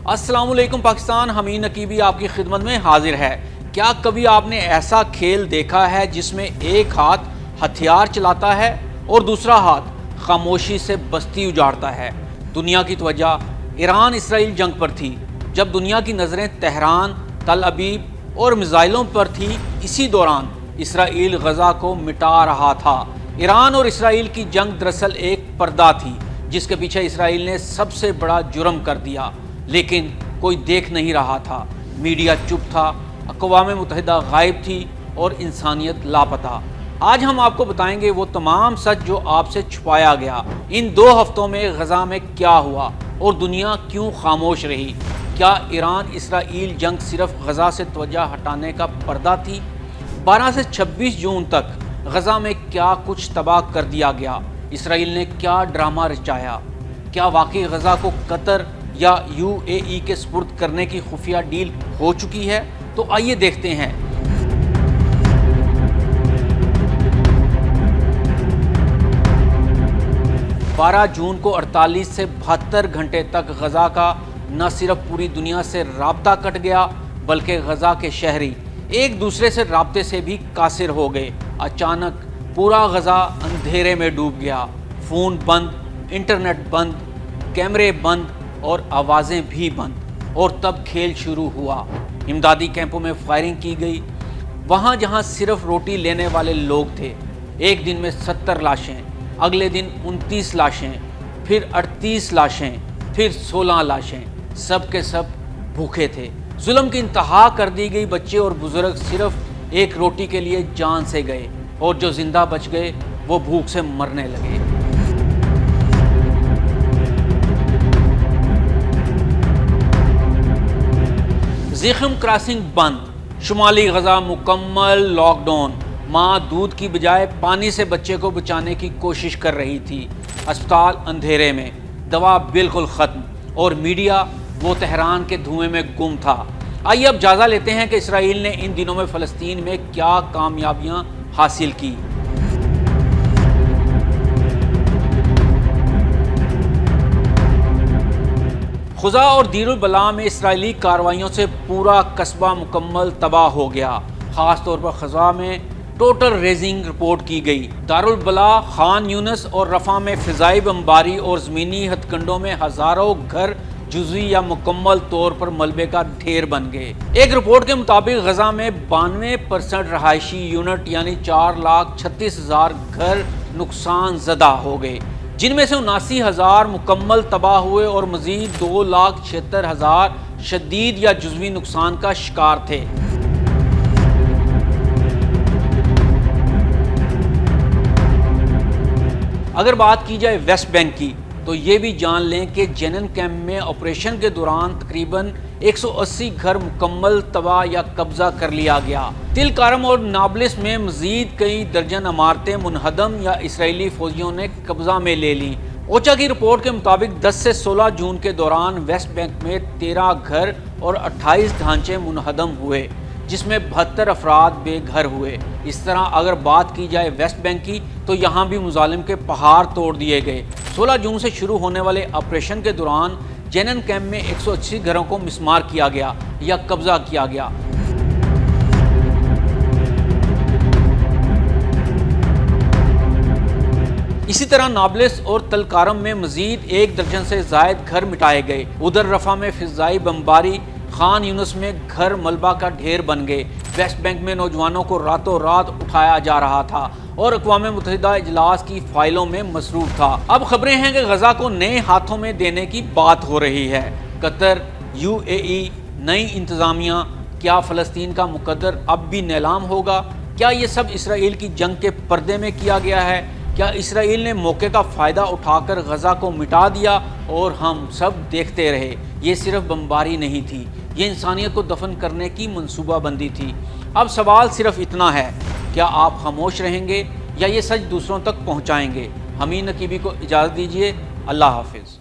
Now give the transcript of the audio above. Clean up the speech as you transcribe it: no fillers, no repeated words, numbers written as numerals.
السلام علیکم پاکستان، حمید نقیبی آپ کی خدمت میں حاضر ہے۔ کیا کبھی آپ نے ایسا کھیل دیکھا ہے جس میں ایک ہاتھ ہتھیار چلاتا ہے اور دوسرا ہاتھ خاموشی سے بستی اجاڑتا ہے؟ دنیا کی توجہ ایران اسرائیل جنگ پر تھی۔ جب دنیا کی نظریں تہران، تل ابیب اور میزائلوں پر تھی، اسی دوران اسرائیل غزہ کو مٹا رہا تھا۔ ایران اور اسرائیل کی جنگ دراصل ایک پردہ تھی جس کے پیچھے اسرائیل نے سب سے بڑا جرم کر دیا، لیکن کوئی دیکھ نہیں رہا تھا۔ میڈیا چپ تھا، اقوام متحدہ غائب تھی اور انسانیت لاپتہ۔ آج ہم آپ کو بتائیں گے وہ تمام سچ جو آپ سے چھپایا گیا۔ ان 2 ہفتوں میں غزہ میں کیا ہوا اور دنیا کیوں خاموش رہی؟ کیا ایران اسرائیل جنگ صرف غزہ سے توجہ ہٹانے کا پردہ تھی؟ 12 سے 26 جون تک غزہ میں کیا کچھ تباہ کر دیا گیا؟ اسرائیل نے کیا ڈرامہ رچایا؟ کیا واقعی غزہ کو قطر یا UAE کے سپرد کرنے کی خفیہ ڈیل ہو چکی ہے؟ تو آئیے دیکھتے ہیں۔ 12 جون کو 48 سے 72 گھنٹے تک غزہ کا نہ صرف پوری دنیا سے رابطہ کٹ گیا بلکہ غزہ کے شہری ایک دوسرے سے رابطے سے بھی قاصر ہو گئے۔ اچانک پورا غزہ اندھیرے میں ڈوب گیا۔ فون بند، انٹرنیٹ بند، کیمرے بند اور آوازیں بھی بند، اور تب کھیل شروع ہوا۔ امدادی کیمپوں میں فائرنگ کی گئی، وہاں جہاں صرف روٹی لینے والے لوگ تھے۔ ایک دن میں 70 لاشیں، اگلے دن 29 لاشیں، پھر 38 لاشیں، پھر 16 لاشیں، سب کے سب بھوکے تھے۔ ظلم کی انتہا کر دی گئی۔ بچے اور بزرگ صرف ایک روٹی کے لیے جان سے گئے، اور جو زندہ بچ گئے وہ بھوک سے مرنے لگے۔ زخم کراسنگ بند، شمالی غزہ مکمل لاک ڈاؤن۔ ماں دودھ کی بجائے پانی سے بچے کو بچانے کی کوشش کر رہی تھی۔ اسپتال اندھیرے میں، دوا بالکل ختم، اور میڈیا وہ تہران کے دھوئیں میں گم تھا۔ آئیے اب جائزہ لیتے ہیں کہ اسرائیل نے ان دنوں میں فلسطین میں کیا کامیابیاں حاصل کی۔ خزہ اور دیر البلاء میں اسرائیلی کارروائیوں سے پورا قصبہ مکمل تباہ ہو گیا۔ خاص طور پر خزہ میں ٹوٹل ریزنگ رپورٹ کی گئی۔ دار البلاء، خان یونس اور رفح میں فضائی بمباری اور زمینی ہتھ کنڈوں میں ہزاروں گھر جزوی یا مکمل طور پر ملبے کا ڈھیر بن گئے۔ ایک رپورٹ کے مطابق غزہ میں 92% رہائشی یونٹ یعنی 4,36,000 گھر نقصان زدہ ہو گئے، جن میں سے 79,000 مکمل تباہ ہوئے اور مزید 2,76,000 شدید یا جزوی نقصان کا شکار تھے۔ اگر بات کی جائے ویسٹ بینک کی تو یہ بھی جان لیں کہ جنین کیمپ میں آپریشن کے دوران تقریباً 180 گھر مکمل تباہ یا قبضہ کر لیا گیا۔ تل کارم اور نابلس میں مزید کئی درجن عمارتیں منہدم یا اسرائیلی فوجیوں نے قبضہ میں لے لیں۔ اوچا کی رپورٹ کے مطابق 10 سے 16 جون کے دوران ویسٹ بینک میں 13 گھر اور 28 ڈھانچے منہدم ہوئے، جس میں 72 افراد بے گھر ہوئے۔ اس طرح اگر بات کی جائے ویسٹ بینک کی تو یہاں بھی مظالم کے پہاڑ توڑ دیے گئے۔ 16 جون سے شروع ہونے والے آپریشن کے دوران جنین کیمپ میں 180 گھروں کو مسمار کیا گیا یا قبضہ کیا گیا۔ اسی طرح نابلس اور تل کارم میں مزید 1 درجن سے زائد گھر مٹائے گئے۔ ادھر رفح میں فضائی بمباری، خان یونس میں گھر ملبہ کا ڈھیر بن گئے۔ ویسٹ بینک میں نوجوانوں کو راتوں رات اٹھایا جا رہا تھا اور اقوام متحدہ اجلاس کی فائلوں میں مصروف تھا۔ اب خبریں ہیں کہ غزہ کو نئے ہاتھوں میں دینے کی بات ہو رہی ہے۔ قطر، UAE، نئی انتظامیہ، کیا فلسطین کا مقدر اب بھی نیلام ہوگا؟ کیا یہ سب اسرائیل کی جنگ کے پردے میں کیا گیا ہے؟ کیا اسرائیل نے موقع کا فائدہ اٹھا کر غزہ کو مٹا دیا اور ہم سب دیکھتے رہے؟ یہ صرف بمباری نہیں تھی، یہ انسانیت کو دفن کرنے کی منصوبہ بندی تھی۔ اب سوال صرف اتنا ہے، کیا آپ خاموش رہیں گے یا یہ سچ دوسروں تک پہنچائیں گے؟ حمید نقیبی کو اجازت دیجیے۔ اللہ حافظ۔